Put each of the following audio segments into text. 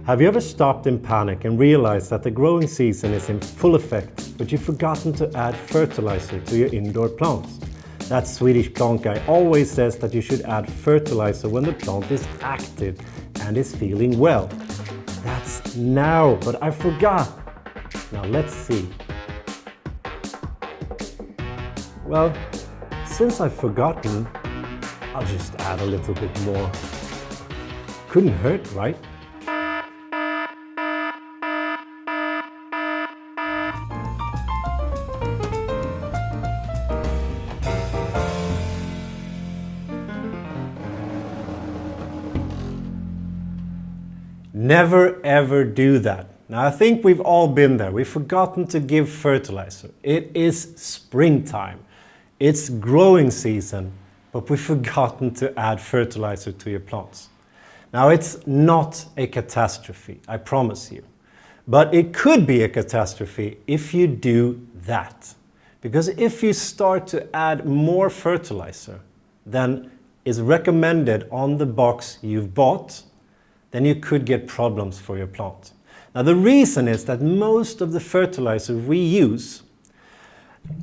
Have you ever stopped in panic and realized that the growing season is in full effect, but you've forgotten to add fertilizer to your indoor plants? That Swedish plant guy always says that you should add fertilizer when the plant is active and is feeling well. That's now, but I forgot. Now let's see. Well, since I've forgotten, I'll just add a little bit more. Couldn't hurt, right? Never ever do that. Now I think we've all been there. We've forgotten to give fertilizer. It is springtime. It's growing season, but we've forgotten to add fertilizer to your plants. Now it's not a catastrophe, I promise you. But it could be a catastrophe if you do that. Because if you start to add more fertilizer than is recommended on the box you've bought, then you could get problems for your plant. Now the reason is that most of the fertilizers we use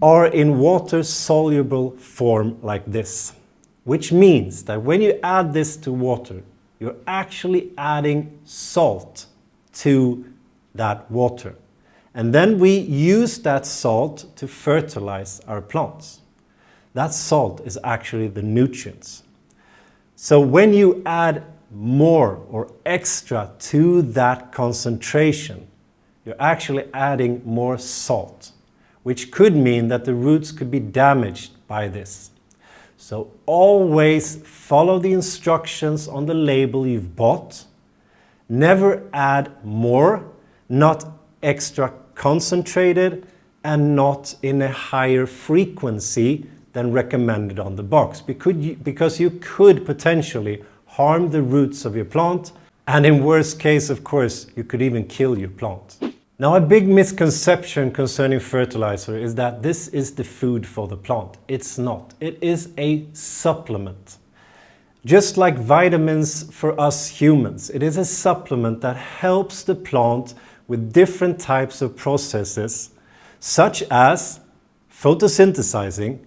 are in water-soluble form like this, which means that when you add this to water, you're actually adding salt to that water. And then we use that salt to fertilize our plants. That salt is actually the nutrients. So when you add more or extra to that concentration, you're actually adding more salt, which could mean that the roots could be damaged by this. So always follow the instructions on the label you've bought. Never add more, not extra concentrated, and not in a higher frequency than recommended on the box, because you could potentially harm the roots of your plant, and in worst case, of course, you could even kill your plant. Now, a big misconception concerning fertilizer is that this is the food for the plant. It's not. It is a supplement. Just like vitamins for us humans, it is a supplement that helps the plant with different types of processes, such as photosynthesizing.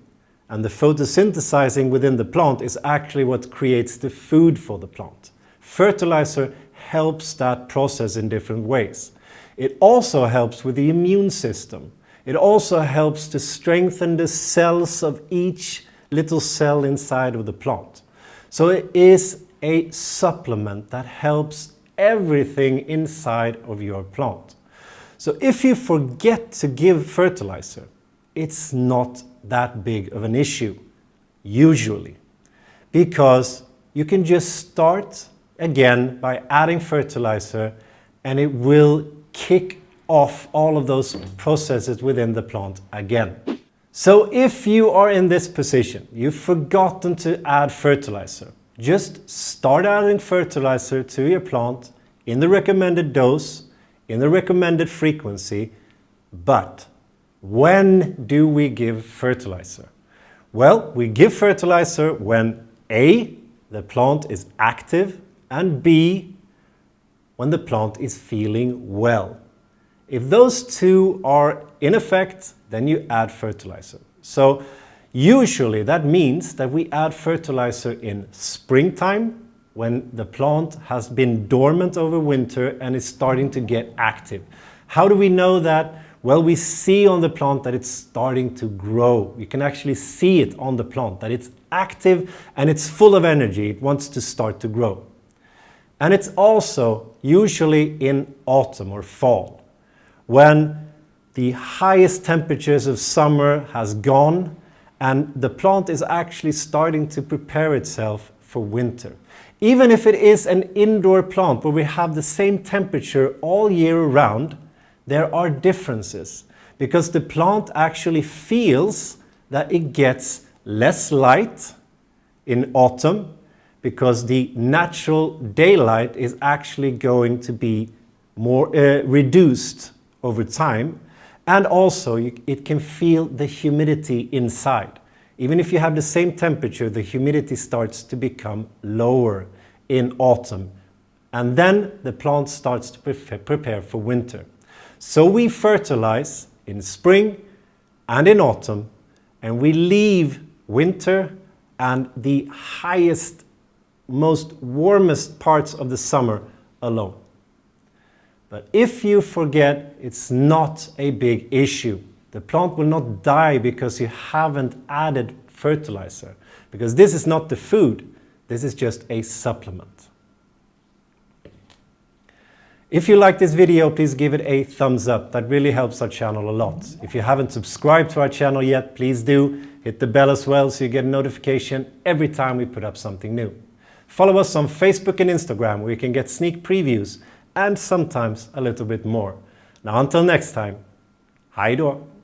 And the photosynthesizing within the plant is actually what creates the food for the plant. Fertilizer helps that process in different ways. It also helps with the immune system. It also helps to strengthen the cells of each little cell inside of the plant. So it is a supplement that helps everything inside of your plant. So if you forget to give fertilizer, it's not that big of an issue, usually, because you can just start again by adding fertilizer and it will kick off all of those processes within the plant again. So if you are in this position, you've forgotten to add fertilizer, just start adding fertilizer to your plant in the recommended dose, in the recommended frequency, but when do we give fertilizer? Well, we give fertilizer when A, the plant is active, and B, when the plant is feeling well. If those two are in effect, then you add fertilizer. So usually that means that we add fertilizer in springtime, when the plant has been dormant over winter and is starting to get active. How do we know that? Well, we see on the plant that it's starting to grow. You can actually see it on the plant, that it's active and it's full of energy. It wants to start to grow. And it's also usually in autumn or fall, when the highest temperatures of summer has gone and the plant is actually starting to prepare itself for winter. Even if it is an indoor plant where we have the same temperature all year round, there are differences because the plant actually feels that it gets less light in autumn because the natural daylight is actually going to be more reduced over time, and also it can feel the humidity inside. Even if you have the same temperature, the humidity starts to become lower in autumn and then the plant starts to prepare for winter. So we fertilize in spring and in autumn, and we leave winter and the highest, most warmest parts of the summer alone. But if you forget, it's not a big issue. The plant will not die because you haven't added fertilizer, because this is not the food, this is just a supplement. If you like this video, please give it a thumbs up. That really helps our channel a lot. If you haven't subscribed to our channel yet, please do. Hit the bell as well so you get a notification every time we put up something new. Follow us on Facebook and Instagram where you can get sneak previews and sometimes a little bit more. Now until next time, hej då!